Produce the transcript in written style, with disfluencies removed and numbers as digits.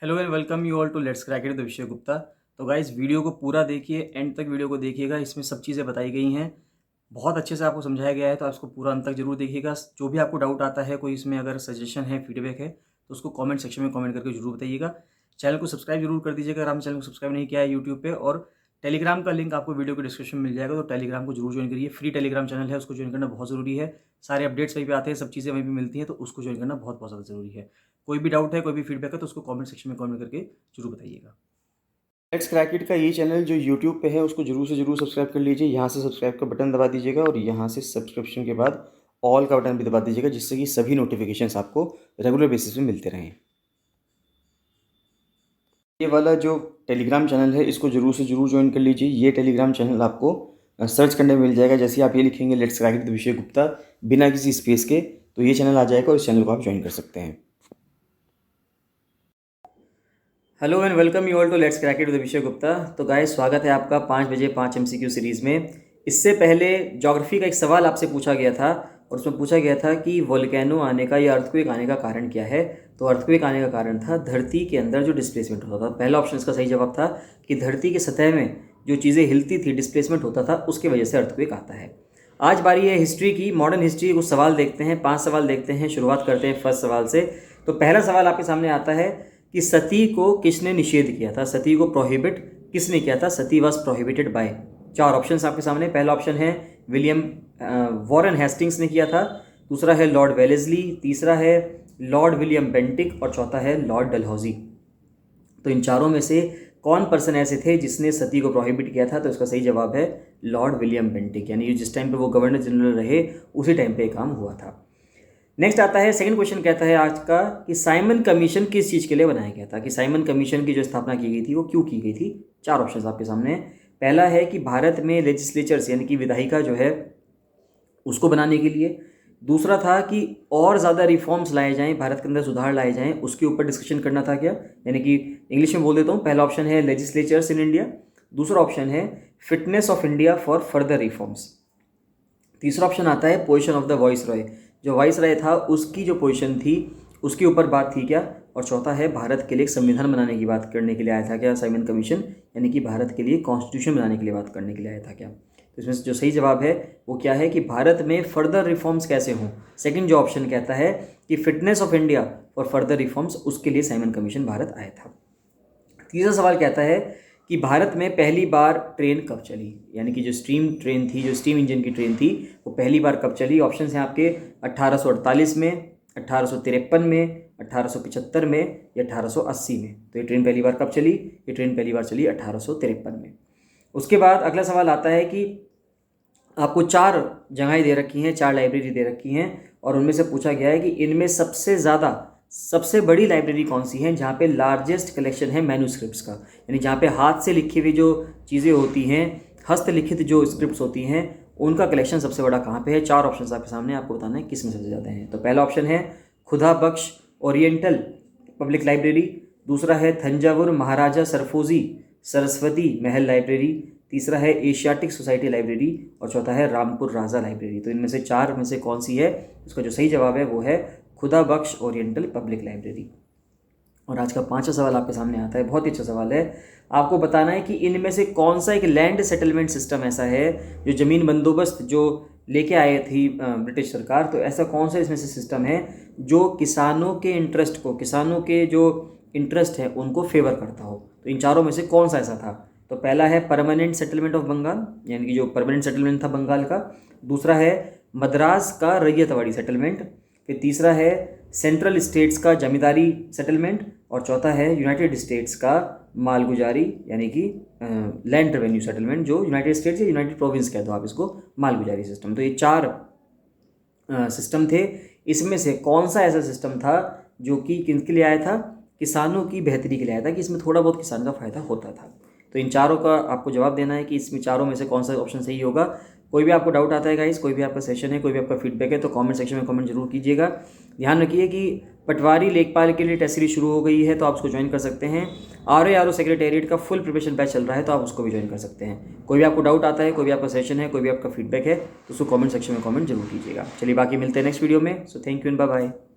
Hello and welcome you all to let's crack it the Vishay Gupta. तो guys video को पूरा देखिए, एंड तक वीडियो को देखिएगा। इसमें सब चीज़ें बताई गई हैं, बहुत अच्छे से आपको समझाया गया है, तो आप इसको पूरा अंत तक जरूर देखिएगा। जो भी आपको डाउट आता है, कोई इसमें अगर सजेशन है, फीडबैक है, तो उसको कमेंट सेक्शन में कमेंट करके जरूर बताइएगा। चैनल को सब्सक्राइब जरूर कर दीजिएगा अगर आपने चैनल को सब्सक्राइब नहीं किया है यूट्यूब पे। और टेलीग्राम का लिंक आपको वीडियो के डिस्क्रिप्शन में मिल जाएगा, तो टेलीग्राम को जरूर ज्वाइन करिए। फ्री टेलीग्राम चैनल है, उसको ज्वाइन करना बहुत ज़रूरी है। सारे अपडेट्स वहीं पे आते हैं, सब चीज़ें वहीं पे मिलती हैं, तो उसको ज्वाइन करना बहुत बहुत ज़्यादा ज़रूरी है। कोई भी डाउट है, कोई भी फीडबैक है, तो उसको कमेंट सेक्शन में कमेंट करके जरूर बताइएगा। लेट्स क्रैक इट का ये चैनल जो यूट्यूब पे है, उसको जरूर से जरूर सब्सक्राइब कर लीजिए। यहाँ से सब्सक्राइब का बटन दबा दीजिएगा और यहाँ से सब्सक्रिप्शन के बाद ऑल का बटन भी दबा दीजिएगा, जिससे कि सभी नोटिफिकेशंस आपको रेगुलर बेसिस पे मिलते रहें। ये वाला जो टेलीग्राम चैनल है, इसको जरूर से जरूर ज्वाइन कर लीजिए। ये टेलीग्राम चैनल आपको सर्च करने में मिल जाएगा। जैसे ही आप ये लिखेंगे let's crack it the Vishay Gupta बिना किसी स्पेस के, तो ये चैनल आ जाएगा और इस चैनल को आप ज्वाइन कर सकते हैं। Hello and welcome you all to let's crack it with Vishay Gupta. तो गाइस, स्वागत है आपका 5 बजे 5 MCQ सीरीज़ में। इससे पहले ज्योग्राफी का एक सवाल आपसे पूछा गया था, और उसमें पूछा गया था कि वोल्केनो आने का या अर्थक्वेक आने का कारण क्या है। तो अर्थक्वेक आने का कारण था धरती के अंदर जो डिस्प्लेसमेंट होता था। पहला ऑप्शन इसका सही जवाब था कि धरती की सतह में जो चीज़ें हिलती थी, डिस्प्लेसमेंट होता था, उसकी वजह से अर्थक्वेक आता है। आज बारी है हिस्ट्री की, मॉडर्न हिस्ट्री। कुछ सवाल देखते हैं, 5 सवाल देखते हैं। शुरुआत करते हैं फर्स्ट सवाल से। तो पहला सवाल आपके सामने आता है कि सती को किसने निषेध किया था, सती को प्रोहिबिट किसने किया था। सती वॉज प्रोहिबिटेड बाय। 4 ऑप्शंस आपके सामने। पहला ऑप्शन है विलियम वॉरेन हेस्टिंग्स ने किया था, दूसरा है लॉर्ड वेलेस्ली, तीसरा है लॉर्ड विलियम बेंटिक और चौथा है लॉर्ड डलहौजी। तो इन चारों में से कौन पर्सन ऐसे थे जिसने सती को प्रोहिबिट किया था। तो इसका सही जवाब है लॉर्ड विलियम बेंटिक, यानी जिस टाइम पे वो गवर्नर जनरल रहे उसी टाइम पे काम हुआ था। नेक्स्ट आता है सेकंड क्वेश्चन, कहता है आज का कि साइमन कमीशन किस चीज़ के लिए बनाया गया था, कि साइमन कमीशन की जो स्थापना की गई थी वो क्यों की गई थी। 4 ऑप्शन आपके सामने। पहला है कि भारत में लेजिस्लेचर्स यानी कि विधायिका जो है उसको बनाने के लिए। दूसरा था कि और ज़्यादा रिफॉर्म्स लाए जाएं, भारत के अंदर सुधार लाए जाएं, उसके ऊपर डिस्कशन करना था क्या, यानी कि इंग्लिश में बोल देता हूँ। पहला ऑप्शन है लेजिस्लेचर्स इन इंडिया, दूसरा ऑप्शन है fitness of India for further reforms, तीसरा ऑप्शन आता है position of the voice Roy, जो वाइस राय था उसकी जो पोजीशन थी उसके ऊपर बात थी क्या, और चौथा है भारत के लिए एक संविधान बनाने की बात करने के लिए आया था क्या साइमन कमीशन, यानी कि भारत के लिए कॉन्स्टिट्यूशन बनाने के लिए बात करने के लिए आया था क्या। तो इसमें से जो सही जवाब है वो क्या है कि भारत में फर्दर रिफॉर्म्स कैसे हों। सेकंड जो ऑप्शन कहता है कि fitness of India for further reforms, उसके लिए साइमन कमीशन भारत आया था। तीसरा सवाल कहता है कि भारत में पहली बार ट्रेन कब चली, यानी कि जो स्टीम ट्रेन थी, जो स्टीम इंजन की ट्रेन थी, वो पहली बार कब चली। ऑप्शन हैं आपके 1848 में, 1853 में, 1875 में या 1880 में। तो ये ट्रेन पहली बार कब चली, ये ट्रेन पहली बार चली 1853 में। उसके बाद अगला सवाल आता है कि आपको 4 जगहें दे रखी हैं, 4 लाइब्रेरी दे रखी हैं, और उनमें से पूछा गया है कि इनमें सबसे बड़ी लाइब्रेरी कौन सी है जहाँ पे लार्जेस्ट कलेक्शन है मैन्यूस्क्रिप्ट्स का, यानी जहाँ पे हाथ से लिखी हुई जो चीज़ें होती हैं, हस्तलिखित जो स्क्रिप्ट्स होती हैं, उनका कलेक्शन सबसे बड़ा कहाँ पे है। 4 ऑप्शन आपके सामने, आपको बताना है किस में सबसे ज़्यादा हैं। तो पहला ऑप्शन है खुदा बख्श ओरिएंटल पब्लिक लाइब्रेरी, दूसरा है थंजावुर महाराजा सरफोजी सरस्वती महल लाइब्रेरी, तीसरा है एशियाटिक सोसाइटी लाइब्रेरी और चौथा है रामपुर राजा लाइब्रेरी। तो इनमें से 4 में से कौन सी है, उसका जो सही जवाब है वो है खुदा बख्श ओरिएंटल पब्लिक लाइब्रेरी। और आज का 5वां सवाल आपके सामने आता है, बहुत ही अच्छा सवाल है। आपको बताना है कि इनमें से कौन सा एक लैंड सेटलमेंट सिस्टम ऐसा है जो ज़मीन बंदोबस्त जो लेके आए थी ब्रिटिश सरकार, तो ऐसा कौन सा इसमें से सिस्टम है जो किसानों के इंटरेस्ट को, किसानों के जो इंटरेस्ट है उनको फेवर करता हो। तो इन चारों में से कौन सा ऐसा था। तो पहला है परमानेंट सेटलमेंट ऑफ बंगाल, यानी कि जो परमानेंट सेटलमेंट था बंगाल का। दूसरा है मद्रास का रैयतवाड़ी सेटलमेंट। फिर तीसरा है सेंट्रल स्टेट्स का जमींदारी सेटलमेंट, और चौथा है यूनाइटेड स्टेट्स का मालगुजारी, यानी कि लैंड रेवेन्यू सेटलमेंट, जो यूनाइटेड स्टेट्स या यूनाइटेड प्रोविंस कह दो आप इसको, मालगुजारी सिस्टम। तो ये 4 सिस्टम थे। इसमें से कौन सा ऐसा सिस्टम था जो कि किनके लिए आया था, किसानों की बेहतरी के लिए आया था, कि इसमें थोड़ा बहुत किसान का फायदा होता था। तो इन चारों का आपको जवाब देना है कि इसमें चारों में से कौन सा ऑप्शन सही होगा। कोई भी आपको डाउट आता है गाइस, कोई भी आपका सेशन है, कोई भी आपका फीडबैक है, तो कमेंट सेक्शन में कमेंट जरूर कीजिएगा। ध्यान रखिए कि पटवारी लेखपाल के लिए टेस्ट सीरीज शुरू हो गई है, तो आप उसको ज्वाइन कर सकते हैं। RO सेक्रेटेरिएट का फुल प्रिपरेशन बैच चल रहा है, तो आप उसको भी ज्वाइन कर सकते हैं। कोई भी आपको डाउट आता है, कोई भी आपका सेशन है, कोई भी आपका फीडबैक है, तो उसको कमेंट सेक्शन में कमेंट जरूर कीजिएगा। चलिए बाकी मिलते हैं नेक्स्ट वीडियो में। So thank you and bye bye.